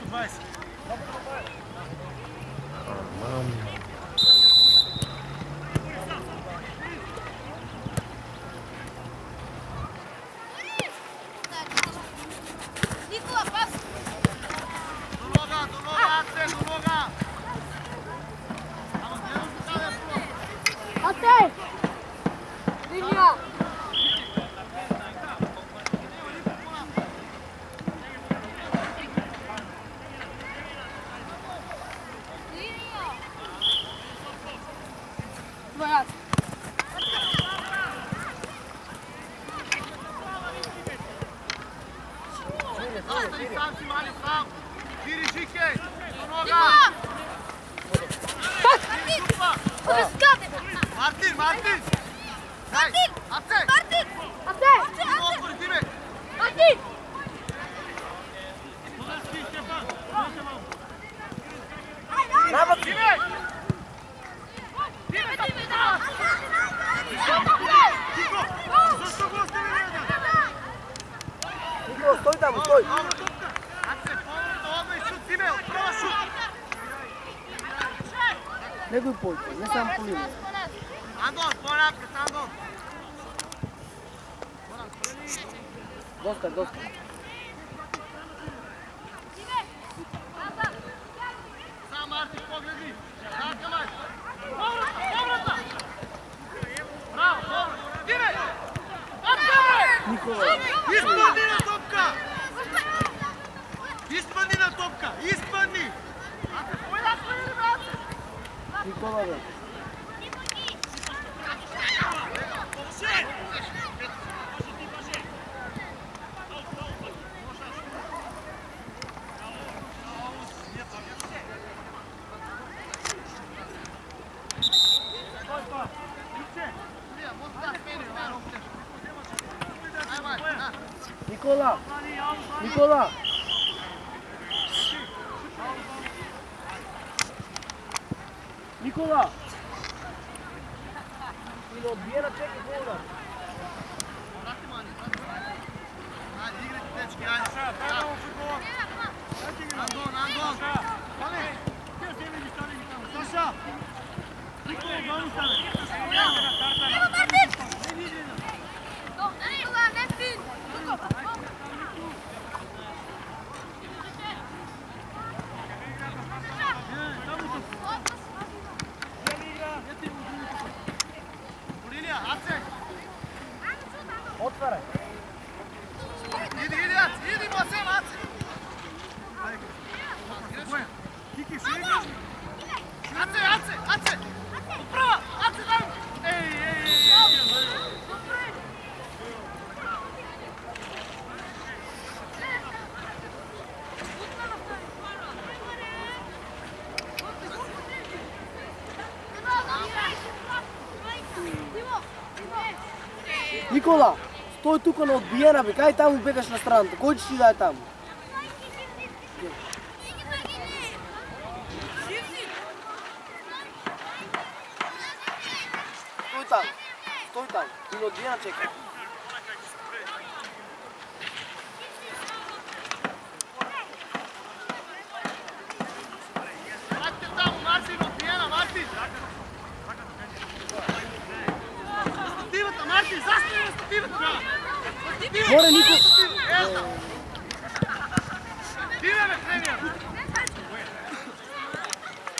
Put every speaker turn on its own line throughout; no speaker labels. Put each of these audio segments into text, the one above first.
20.
Не го пойте, не само по линия.
Андон, по-напред, Андон!
Доста, доста.
Сам Мартин, погледи! Така май! Поврата! Браво, добро! Диме!
Никола!
Изпъдни на топка! Изпъдни на топка! Изпъдни!
Никола, бе! Никола! Никола! Никола! И не отбие на чеки гола.
Hadi играйте, дечки, айде! Андон, Андон! Пане! Саша! Никола, главно стане!
Evo Martin! Nikola, Neptin!
Бурилия, Ацек!
Отваряй!
Иди, иди, Басем, Ацек! Кики, ще играш? Ацек! Управа! Ацек, дай! Ей!
Никола! Стой тук на отбиена, бе! Кай там бегаш на страната? Кой ще си дай там? Стой там! И на отбиена чекай!
Мартин, застани на стативата!
Море, Нико!
Диме, бе, тренер!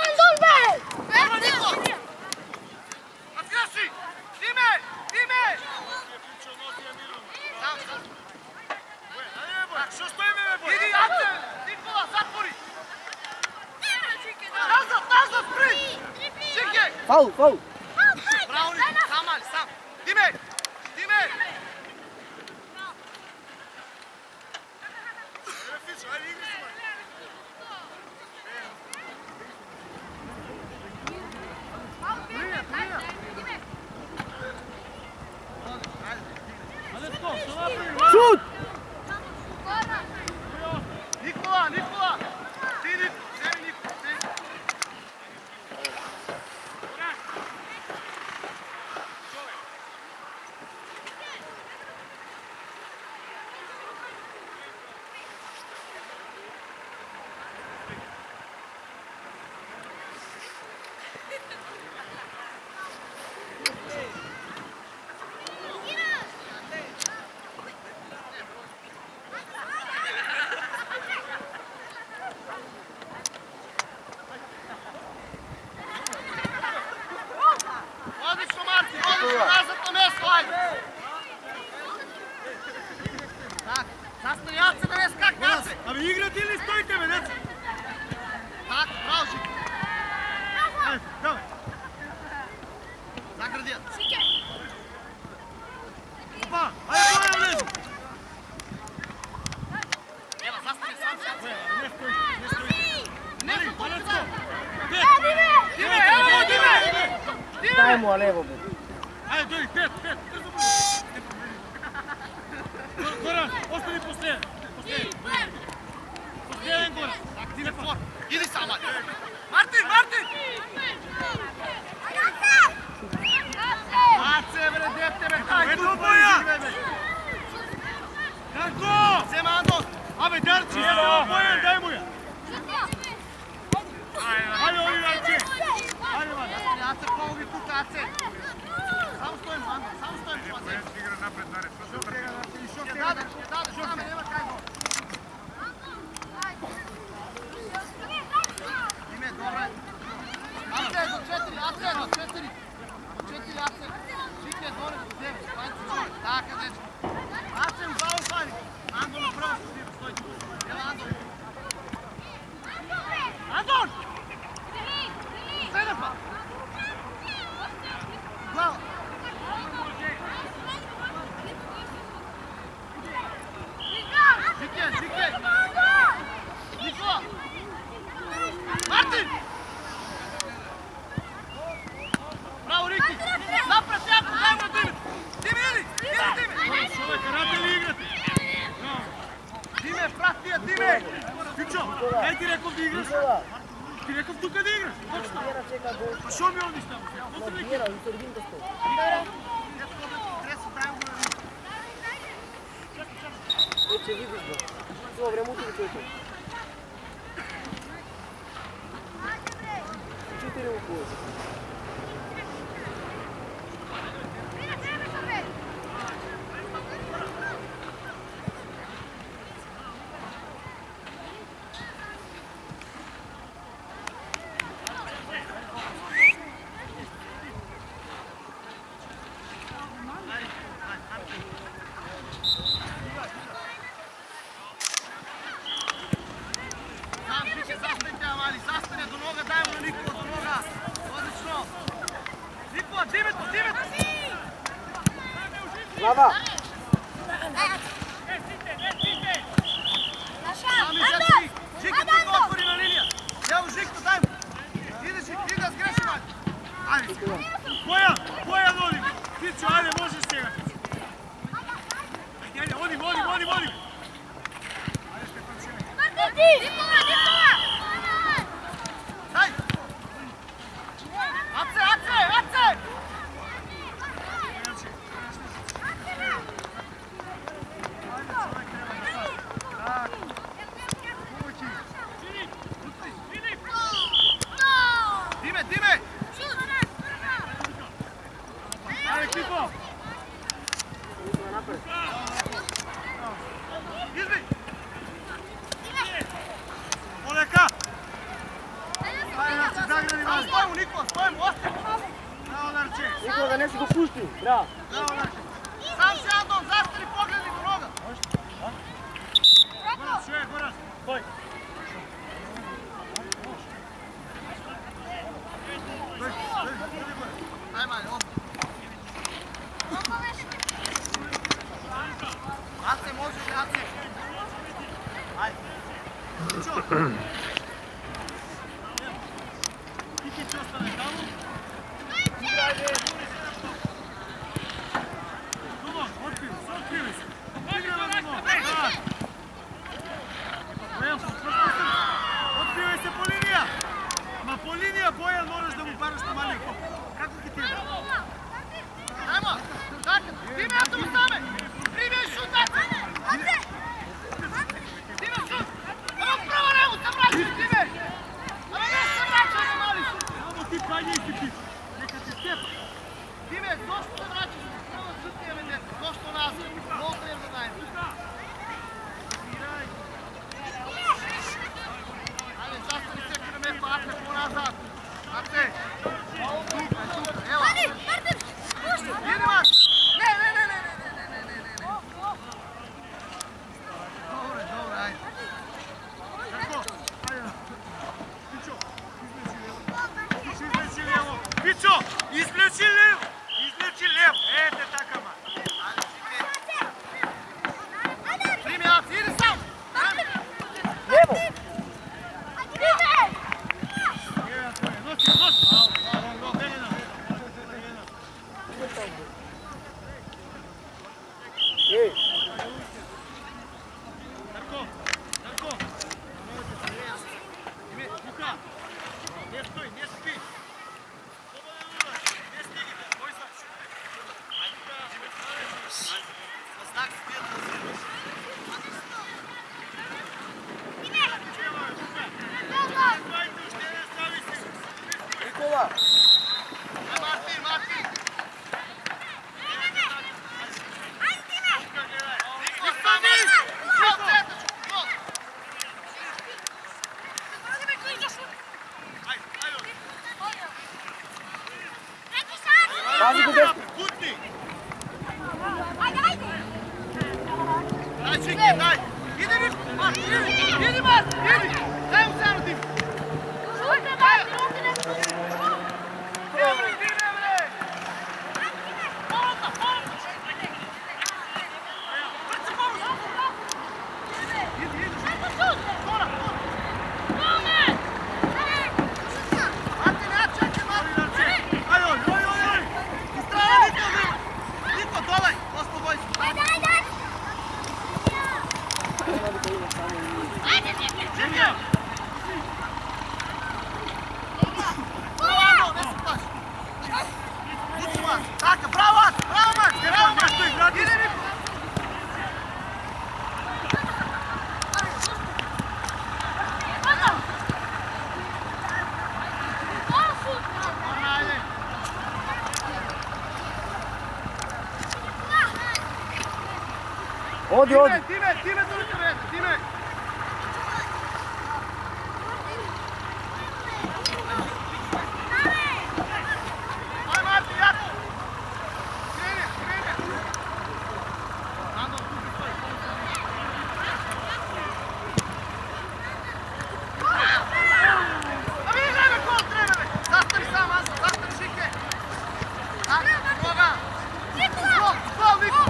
Андон, бе!
Ева, Нико! Откръщи! Диме! Сам! Що стоиме, бе, бой? Иди, Аце! Никола, затвори! Назад, спринт! Чекай!
Фаул!
Браво, Нико, сам! Диме!
Шут!
Никола! Ти, вземи Нико! stojite me, djeca! Tako, bravo Žika! Ajde, давай! Заградija! Opa, ajde Bojan vleži! Evo, zastavi sam. Ne stoji, ne stoji. Ne, Palecko! Dime, evo Dime!
Daj mu, a levo be.
Ajde, dođi, pet, brzo. Goran, ostani poslije. Poslije, Goran. Dime, for. Idi sam, Martin! Ace, bre, djete, bre, kaj, tu boja! Darko! Zema, Andos! Abe, Darci, evo, Bojan, daj mu ja! Ajde, ovi, Ace! Ajde, man, Ace, pa ovi puta, Ace! Samo stojimo, Ando, samo stojimo, Ace! Igra napred, nared, što se trpi? Dadaš, tamo, nema kaj go! Ime, dobro je! Ace, do 4! Žike, dole, do 9, Panci, čoj, tako, dečko! Ace, u glavu stvari! Ando na prvo, stoji tu! Evo, Ando! Andon! Sredem pa! Glava! Žike! Nikola! Martin! Bravo, Riki! Zaprat jako, daj mu Dime! Dime! Šove, karate li igrati? Dime, pratija, Dime! Pičo, kaj ti rekao da igraš? Ti rekao tu kad igraš? Točno! Pa što mi ovdje stavio?
Odbijera, u sredinu da stoji. Neće, vidiš ga. Svo vreme uti čujte. Četiri u koju.
Zastane do noga, dajemo na Nikola do noga. Odlično. Nikola, Dimeto!
Glava!
Sami žetri. Žika, tu ga otvorina linija. Evo Žika, daj mu. Ide Žika, ide, zgreši manje. Ajde. Bojan vodi. Tiću, ajde, možeš njega. Ajde, vodim. Ajde, Stefan Šime.
Nikola!
Daj! Ace! Dime! Ajde, Kiko! Izbi! Oleka! Samo stojimo, Nikola, ostajemo! Bravo, Narče!
Nikola ga neće go pušti, bravo!
Bravo, Narče! Sam se, Andon, zastani, pogledaj do noga! Goran, stoj! Aj, manje, Ace, možeš, Ace! Ajde! Čuo! Kikić ostane tamo. Dugo, otkrili se. Igramo dugo. Otkrivaj se po linija. Ma po linija, Bojan, moraš da mu paraš na maliko. Kako ti je? Ajmo, dakle, Dime, ja tu same. Primi šut, Ace. Dime, šut. Evo prvo levu, se vraćaj, Dime. Evo ne se vraćaj, mali. Samo ti panji ekipi. Neka ti stepa.
Pazi go desno.
Putni!
Ajde, ajde!
Daj, Čike, daj! Idi, Mart, idi, Mart, idi! Daj mu stranu tim!
Šutaj, Mart, ruke ne šutaj!
Dime, bre! Polota, polota! Vrci pomoć! Idi, Kora, kora! Mati, ne čekaj, Mati! Ajde, oj! Strana, Niko, dolaj! Osloboj se!
Ajde, ajde! Ajde,
Čekaj! Bravo, ne se plaši! Idi, Mati! Tako, bravo, Mati! Bravo, Mati! Idi, Niko! Ajde!
Odi, odi.
Time, durite vreme, time! Aj, Mati, jako! Kreni! Nando, tu ti stoji. A vidi, vreme, kol treba, zastani sam, Ansa, zastani, Šike! Tako, koga? Skol, Niko!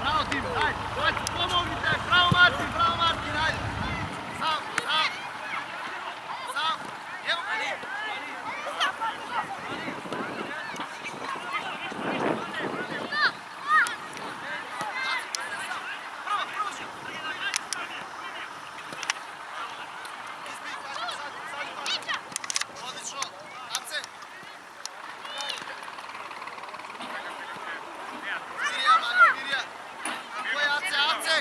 Bravo, Time, ajde, pomognite, bravo, Martin, ajde! Sam, evo ga, Niko! Odlično, Ace! Mirija! Ko je Ace?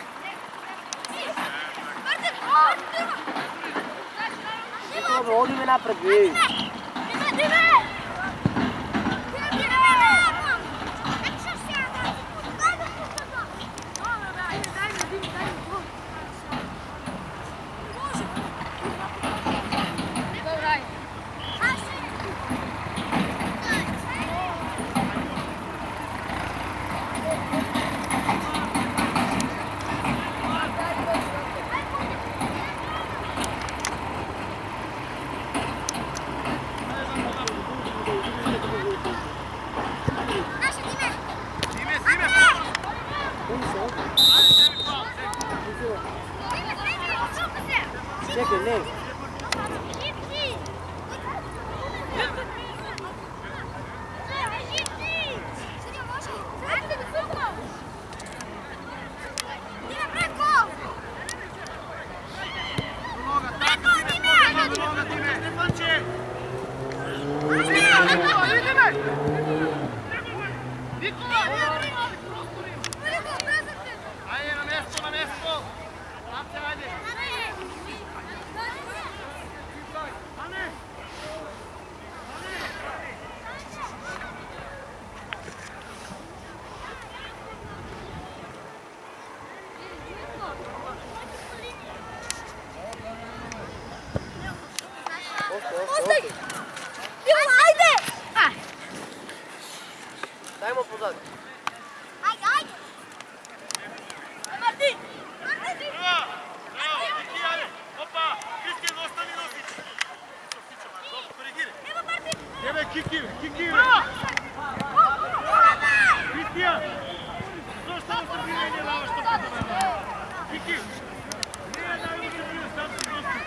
Dobro, odi me napred, vidi. Čekaj, ne.
Ajde, na mjesto! Ace, ajde!
Dajmo pozad.
Kiki! Kristijan! Zašto ovo Srbije nije lava što podobeno? Kiki! Nije da je Srbije, sam si gosti.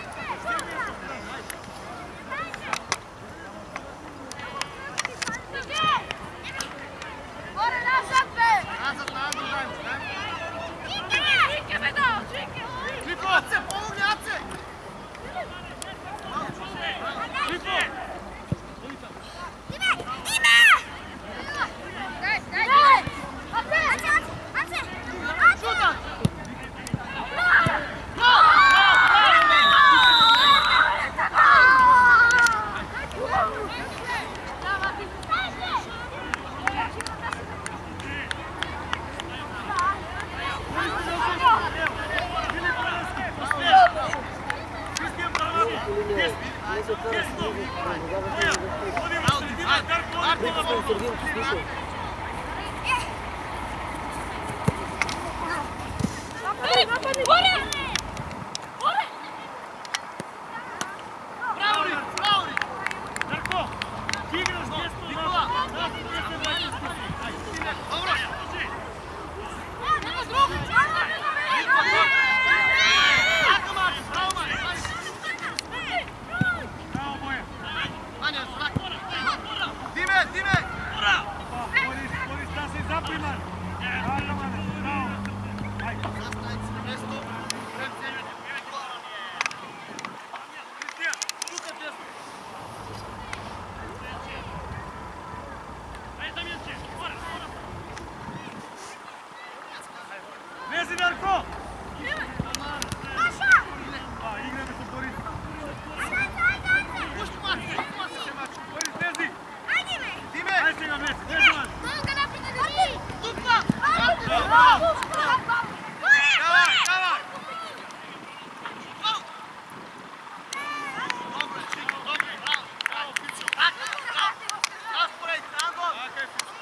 Nazad, dajmo. Niko, Ace, pomogni Ace! Niko! Kristijan, pravo! Gdje si? Gdje si to? Koja?
Pritisni u sredinu, ti slušaj.
Bravo, Rik, bravo, Rik. Darko, ti igraš mjesto
Nikola.
Dobro. Bravo, Mari, bravo, Mari. Bravo, Bojan. Anja, zrak. Dime.
Boris da se zapriman. Bravo, Mane, bravo. Ajde.
Zastaviti se na mjesto. Kristijan, Luka mjesto.
Vezi, Darko!
Maša!
Igrame se, Boris.
Pušti Mati,
Boris, vezi!
Ajde me!
Dime.
Ajde ga, vezi, vezi, Mane.
Toga napred da ti!
Tupa.
Bravo!
Davaj. Dobro, Čiko, dobro, bravo, Pićo. Raspored se, Angon.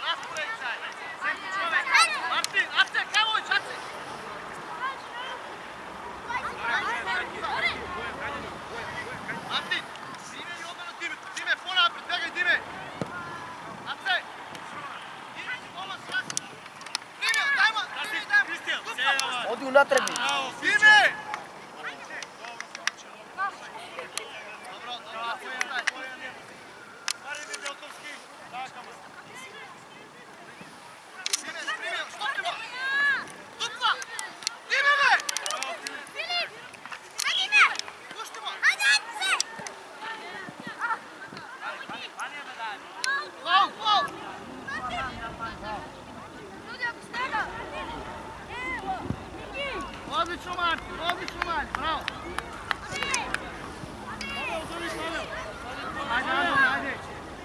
Raspored se. Senti čovjek. Martin, Ace, Kavović, Ace. Martin, Dime i odmah Dime. Dime, ponapred, begaj Dime. Ace. Dime, pomoć, Ace. Dime, dajmo.
Kristijan,
Odi unatrag.
Dime. Dobro,
Marin je Beltovski. Dakamo.
Dime, stopimo. Tupa. Dime, me.
Filip! Ajde me!
Puštimo.
Ajde, Ace!
Gol.
Ljudi, ako snega! Evo! Niki!
Odlično, Martin, bravo. Ajde.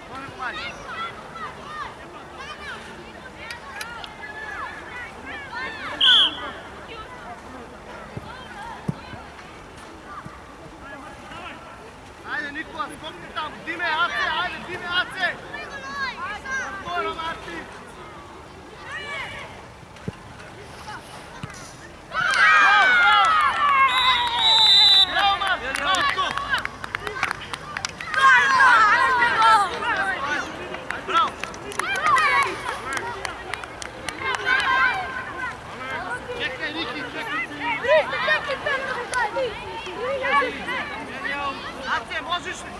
Moram Martin. Ajde, Nikola, skopni tamo. Dime, Ace. Dobro, Martin. Bravo, Martin, bravo, tu. Bravo. Čekaj, Niki, čekaj. Ace, možeš li?